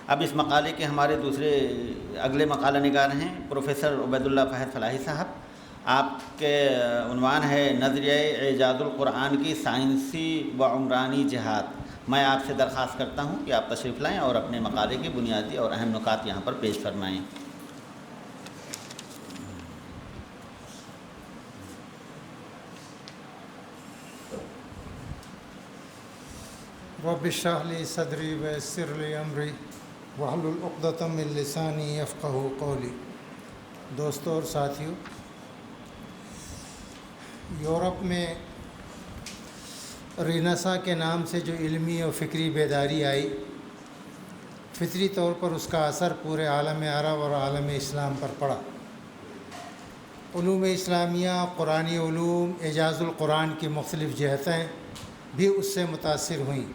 اب اس مقالے کے ہمارے دوسرے اگلے مقالہ نگار ہیں پروفیسر عبید اللہ فہد فلاحی صاحب. آپ کے عنوان ہے نظریہ اعجاز القرآن کی سائنسی و عمرانی جہاد. میں آپ سے درخواست کرتا ہوں کہ آپ تشریف لائیں اور اپنے مقالے کی بنیادی اور اہم نکات یہاں پر پیش فرمائیں. رب اشرح لی صدری ویسر لی امری واحلل عقدۃ من لسانی یفقہوا قولی. دوستوں اور ساتھیوں، یورپ میں رینیساں کے نام سے جو علمی اور فکری بیداری آئی، فطری طور پر اس کا اثر پورے عالم عرب اور عالم اسلام پر پڑا. علوم اسلامیہ، قرآنی علوم، اعجاز القرآن کی مختلف جہتیں بھی اس سے متاثر ہوئیں،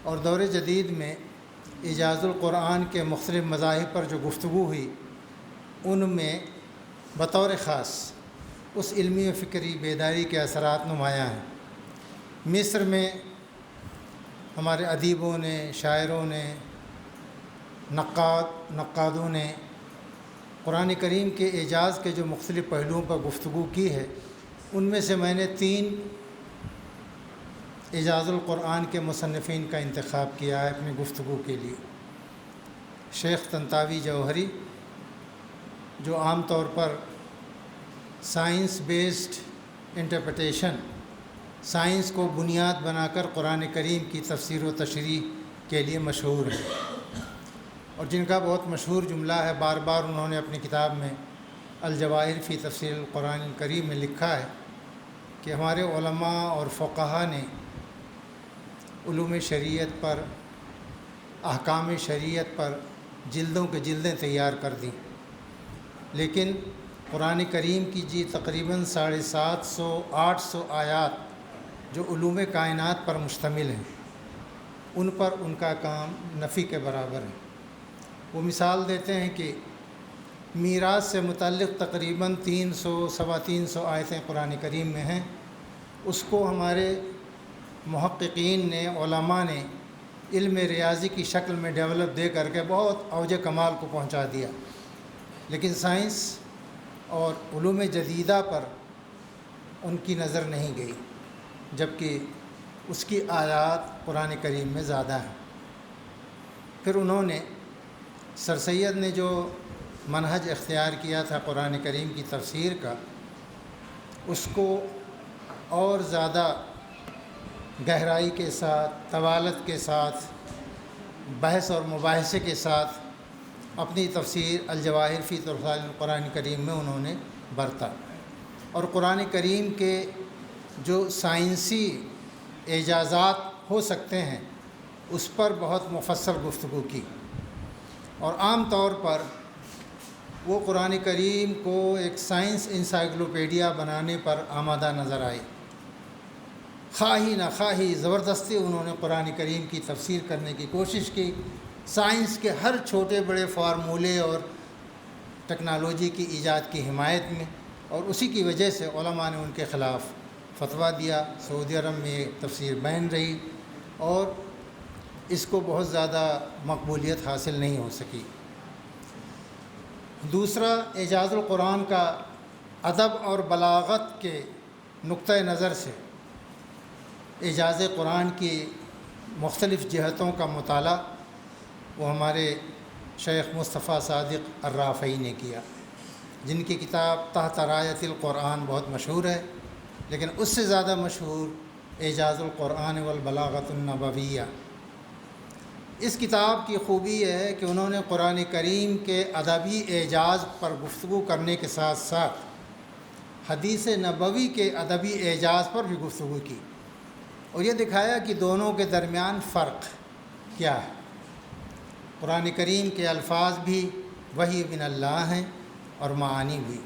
اور دور جدید میں اعجاز القرآن کے مختلف مذاہب پر جو گفتگو ہوئی، ان میں بطور خاص اس علمی و فکری بیداری کے اثرات نمایاں ہیں. مصر میں ہمارے ادیبوں نے، شاعروں نے، نقادوں نے قرآن کریم کے اعجاز کے جو مختلف پہلوؤں پر گفتگو کی ہے، ان میں سے میں نے 3 اعجاز القرآن کے مصنفین کا انتخاب کیا ہے اپنی گفتگو کے لیے. شیخ طنطاوی جوہری، جو عام طور پر سائنس بیسڈ انٹرپریٹیشن، سائنس کو بنیاد بنا کر قرآن کریم کی تفسیر و تشریح کے لیے مشہور ہے، اور جن کا بہت مشہور جملہ ہے، بار بار انہوں نے اپنی کتاب میں الجواہر فی تفسیر القرآن الکریم میں لکھا ہے کہ ہمارے علماء اور فقہا نے علوم شریعت پر، احکام شریعت پر جلدوں کے جلدیں تیار کر دیں، لیکن قرآن کریم کی جی تقریباً 750-800 آیات جو علوم کائنات پر مشتمل ہیں، ان پر ان کا کام نفی کے برابر ہے. وہ مثال دیتے ہیں کہ میراث سے متعلق تقریباً 300-325 آیتیں قرآن کریم میں ہیں. اس کو ہمارے محققین نے، علماء نے علم ریاضی کی شکل میں ڈیولپ دے کر کے بہت اوج کمال کو پہنچا دیا، لیکن سائنس اور علوم جدیدہ پر ان کی نظر نہیں گئی، جبکہ اس کی آیات قرآن کریم میں زیادہ ہیں. پھر انہوں نے، سر سید نے جو منہج اختیار کیا تھا قرآن کریم کی تفسیر کا، اس کو اور زیادہ گہرائی کے ساتھ، طوالت کے ساتھ، بحث اور مباحثے کے ساتھ اپنی تفسیر الجواہر فی تفسیر القرآن کریم میں انہوں نے برتا، اور قرآن کریم کے جو سائنسی اعجازات ہو سکتے ہیں اس پر بہت مفصل گفتگو کی. اور عام طور پر وہ قرآن کریم کو ایک سائنس انسائکلوپیڈیا بنانے پر آمادہ نظر آئے. خواہی نہ خواہی زبردستی انہوں نے قرآن کریم کی تفسیر کرنے کی کوشش کی، سائنس کے ہر چھوٹے بڑے فارمولے اور ٹیکنالوجی کی ایجاد کی حمایت میں، اور اسی کی وجہ سے علماء نے ان کے خلاف فتویٰ دیا. سعودی عرب میں یہ تفسیر بین رہی اور اس کو بہت زیادہ مقبولیت حاصل نہیں ہو سکی. دوسرا، اعجاز القرآن کا ادب اور بلاغت کے نقطۂ نظر سے اعجاز قرآن کی مختلف جہتوں کا مطالعہ وہ ہمارے شیخ مصطفیٰ صادق الرافعی نے کیا، جن کی کتاب تحت رایۃ القرآن بہت مشہور ہے، لیکن اس سے زیادہ مشہور اعجاز القرآن والبلاغۃ النبویہ. اس کتاب کی خوبی یہ ہے کہ انہوں نے قرآن کریم کے ادبی اعجاز پر گفتگو کرنے کے ساتھ ساتھ حدیث نبوی کے ادبی اعجاز پر بھی گفتگو کی، اور یہ دکھایا کہ دونوں کے درمیان فرق کیا ہے. قرآن کریم کے الفاظ بھی وحی من اللہ ہیں اور معانی بھی.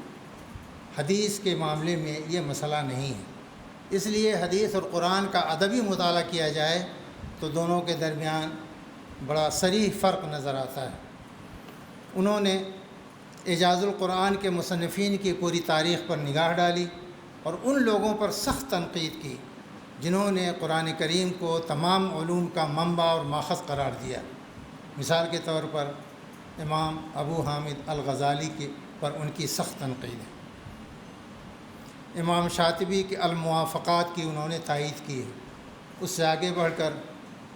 حدیث کے معاملے میں یہ مسئلہ نہیں ہے، اس لیے حدیث اور قرآن کا ادبی مطالعہ کیا جائے تو دونوں کے درمیان بڑا صریح فرق نظر آتا ہے. انہوں نے اعجاز القرآن کے مصنفین کی پوری تاریخ پر نگاہ ڈالی اور ان لوگوں پر سخت تنقید کی جنہوں نے قرآن کریم کو تمام علوم کا منبع اور ماخذ قرار دیا. مثال کے طور پر امام ابو حامد الغزالی کے پر ان کی سخت تنقید ہے، امام شاطبی کے الموافقات کی انہوں نے تائید کی ہے۔ اس سے آگے بڑھ کر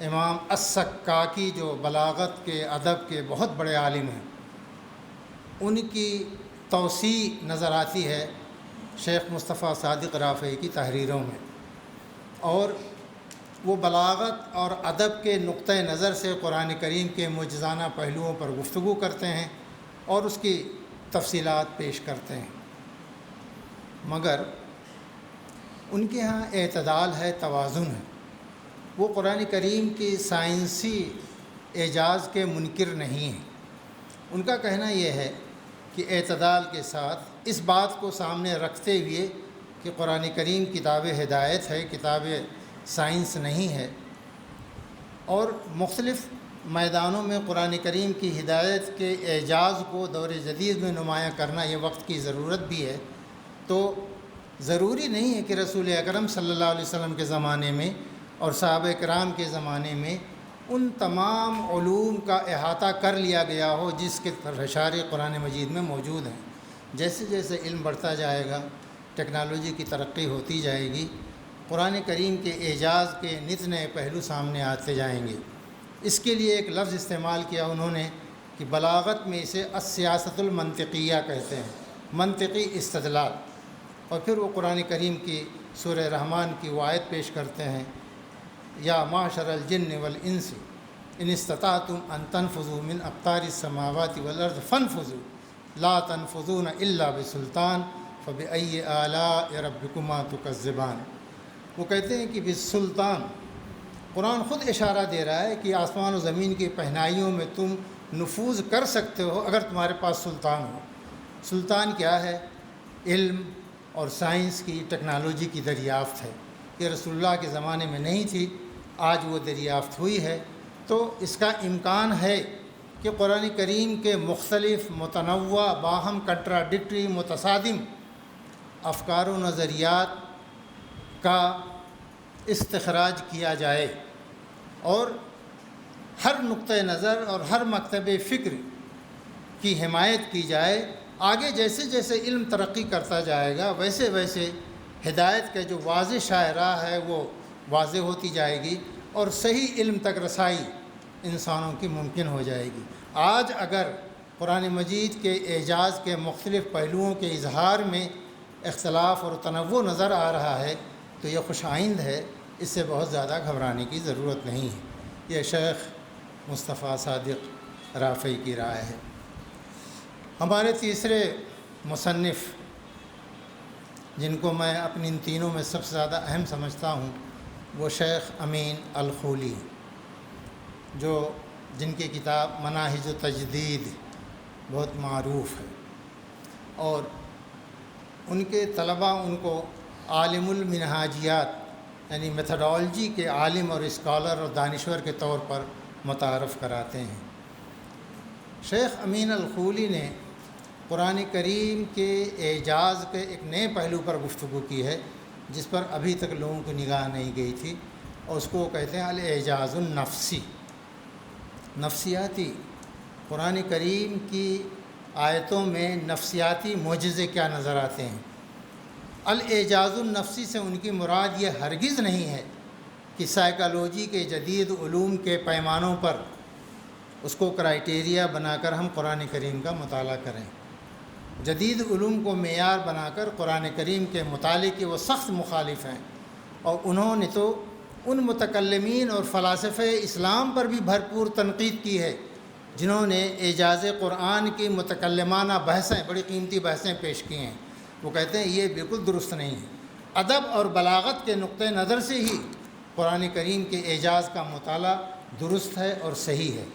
امام السکاکی جو بلاغت کے ادب کے بہت بڑے عالم ہیں، ان کی توسیع نظر آتی ہے شیخ مصطفیٰ صادق رافعی کی تحریروں میں، اور وہ بلاغت اور ادب کے نقطہ نظر سے قرآن کریم کے معجزانہ پہلوؤں پر گفتگو کرتے ہیں اور اس کی تفصیلات پیش کرتے ہیں، مگر ان کے ہاں اعتدال ہے، توازن ہے۔ وہ قرآن کریم کی سائنسی اعجاز کے منکر نہیں ہیں۔ ان کا کہنا یہ ہے کہ اعتدال کے ساتھ اس بات کو سامنے رکھتے ہوئے کہ قرآن کریم کتاب ہدایت ہے، کتاب سائنس نہیں ہے، اور مختلف میدانوں میں قرآن کریم کی ہدایت کے اعجاز کو دور جدید میں نمایاں کرنا یہ وقت کی ضرورت بھی ہے، تو ضروری نہیں ہے کہ رسول اکرم صلی اللہ علیہ وسلم کے زمانے میں اور صحابہ کرام کے زمانے میں ان تمام علوم کا احاطہ کر لیا گیا ہو جس کے اشارے قرآن مجید میں موجود ہیں۔ جیسے جیسے علم بڑھتا جائے گا، ٹیکنالوجی کی ترقی ہوتی جائے گی، قرآن کریم کے اعجاز کے نت نئے پہلو سامنے آتے جائیں گے۔ اس کے لیے ایک لفظ استعمال کیا انہوں نے کہ بلاغت میں اسے السیاست المنطقیہ کہتے ہیں، منطقی استدلال، اور پھر وہ قرآن کریم کی سورہ رحمان کی وہ آیت پیش کرتے ہیں، یا معشر الجن والانس ان استطعتم ان تنفذوا من اقطار السماوات والارض فانفذوا لا تنفذون الا بسلطان فبأي آلاء ربكما تكذبان۔ وہ کہتے ہیں کہ بالسلطان، قرآن خود اشارہ دے رہا ہے کہ آسمان و زمین کی پہنائیوں میں تم نفوذ کر سکتے ہو اگر تمہارے پاس سلطان ہو۔ سلطان کیا ہے؟ علم اور سائنس کی، ٹیکنالوجی کی دریافت ہے۔ یہ رسول اللہ کے زمانے میں نہیں تھی، آج وہ دریافت ہوئی ہے، تو اس کا امکان ہے کہ قرآن کریم کے مختلف متنوع، باہم کنٹراڈکٹری، متصادم افکار و نظریات کا استخراج کیا جائے اور ہر نقطہ نظر اور ہر مکتب فکر کی حمایت کی جائے۔ آگے جیسے جیسے علم ترقی کرتا جائے گا ویسے ویسے ہدایت کا جو واضح شاہراہ ہے وہ واضح ہوتی جائے گی اور صحیح علم تک رسائی انسانوں کی ممکن ہو جائے گی۔ آج اگر قرآن مجید کے اعجاز کے مختلف پہلوؤں کے اظہار میں اختلاف اور تنوع نظر آ رہا ہے تو یہ خوش آئند ہے، اس سے بہت زیادہ گھبرانے کی ضرورت نہیں ہے۔ یہ شیخ مصطفیٰ صادق رافعی کی رائے ہے۔ ہمارے تیسرے مصنف جن کو میں اپنی ان تینوں میں سب سے زیادہ اہم سمجھتا ہوں وہ شیخ امین الخولی، جن کی کتاب مناہج التجدید بہت معروف ہے، اور ان کے طلباء ان کو عالم المنہاجیات یعنی میتھڈالوجی کے عالم اور اسکالر اور دانشور کے طور پر متعارف کراتے ہیں۔ شیخ امین الخولی نے قرآن کریم کے اعجاز کے ایک نئے پہلو پر گفتگو کی ہے جس پر ابھی تک لوگوں کی نگاہ نہیں گئی تھی، اور اس کو کہتے ہیں الاعجاز النفسی، نفسیاتی۔ قرآن کریم کی آیتوں میں نفسیاتی معجزے کیا نظر آتے ہیں؟ الاعجاز النفسی سے ان کی مراد یہ ہرگز نہیں ہے کہ سائیکالوجی کے جدید علوم کے پیمانوں پر اس کو کرائٹیریا بنا کر ہم قرآن کریم کا مطالعہ کریں۔ جدید علوم کو معیار بنا کر قرآن کریم کے مطالعے کے وہ سخت مخالف ہیں، اور انہوں نے تو ان متکلمین اور فلاسفہ اسلام پر بھی بھرپور تنقید کی ہے جنہوں نے اعجاز قرآن کی متکلمانہ بحثیں، بڑی قیمتی بحثیں پیش کی ہیں۔ وہ کہتے ہیں یہ بالکل درست نہیں ہے۔ ادب اور بلاغت کے نقطہ نظر سے ہی قرآن کریم کے اعجاز کا مطالعہ درست ہے اور صحیح ہے،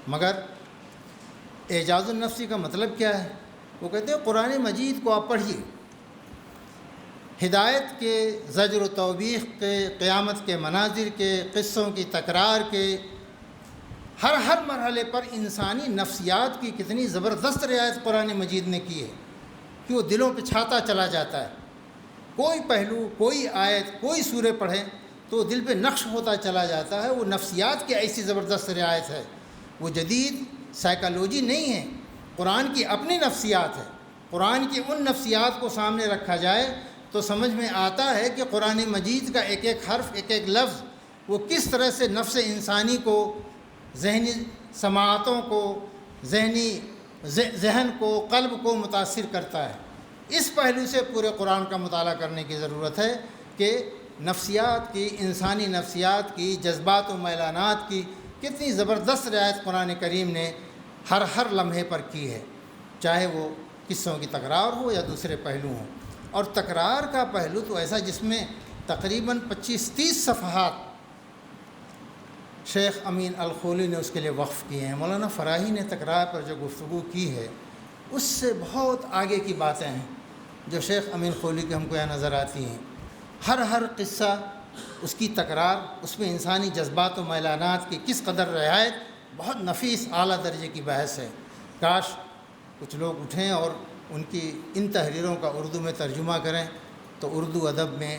مگر اعجاز النفسی کا مطلب کیا ہے؟ وہ کہتے ہیں قرآن مجید کو آپ پڑھیے، ہدایت کے، زجر و توبیخ کے، قیامت کے مناظر کے، قصوں کی تکرار کے، ہر مرحلے پر انسانی نفسیات کی کتنی زبردست رعایت قرآن مجید نے کی ہے کہ وہ دلوں پہ چھاتا چلا جاتا ہے۔ کوئی پہلو، کوئی آیت، کوئی سورہ پڑھیں تو دل پہ نقش ہوتا چلا جاتا ہے۔ وہ نفسیات کی ایسی زبردست رعایت ہے وہ جدید سائیکالوجی نہیں ہے، قرآن کی اپنی نفسیات ہے۔ قرآن کی ان نفسیات کو سامنے رکھا جائے تو سمجھ میں آتا ہے کہ قرآن مجید کا ایک ایک حرف، ایک ایک لفظ وہ کس طرح سے نفس انسانی کو، ذہنی سماعتوں کو، ذہن کو، قلب کو متاثر کرتا ہے۔ اس پہلو سے پورے قرآن کا مطالعہ کرنے کی ضرورت ہے کہ نفسیات کی، انسانی نفسیات کی، جذبات و میلانات کی کتنی زبردست رعایت قرآن کریم نے ہر لمحے پر کی ہے، چاہے وہ قصوں کی تکرار ہو یا دوسرے پہلو ہوں۔ اور تکرار کا پہلو تو ایسا جس میں تقریباً 25-30 صفحات شیخ امین الخولی نے اس کے لیے وقف کیے ہیں۔ مولانا فراہی نے تکرار پر جو گفتگو کی ہے اس سے بہت آگے کی باتیں ہیں جو شیخ امین خولی کے ہم کو یہاں نظر آتی ہیں۔ ہر قصہ، اس کی تکرار، اس میں انسانی جذبات و میلانات کی کس قدر رعایت، بہت نفیس اعلیٰ درجے کی بحث ہے۔ کاش کچھ لوگ اٹھیں اور ان کی ان تحریروں کا اردو میں ترجمہ کریں تو اردو ادب میں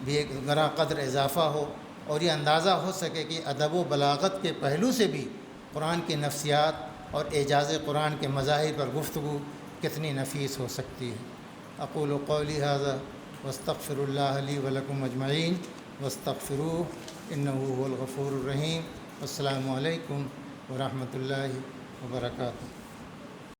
بھی ایک گراں قدر اضافہ ہو، اور یہ اندازہ ہو سکے کہ ادب و بلاغت کے پہلو سے بھی قرآن کی نفسیات اور اعجاز قرآن کے مظاہر پر گفتگو کتنی نفیس ہو سکتی ہے۔ اقول قولی ھذا واستغفر اللہ لی ولکم اجمعین واستغفروہ انہ هو الغفور الرحیم۔ السلام علیکم ورحمۃ اللہ وبرکاتہ۔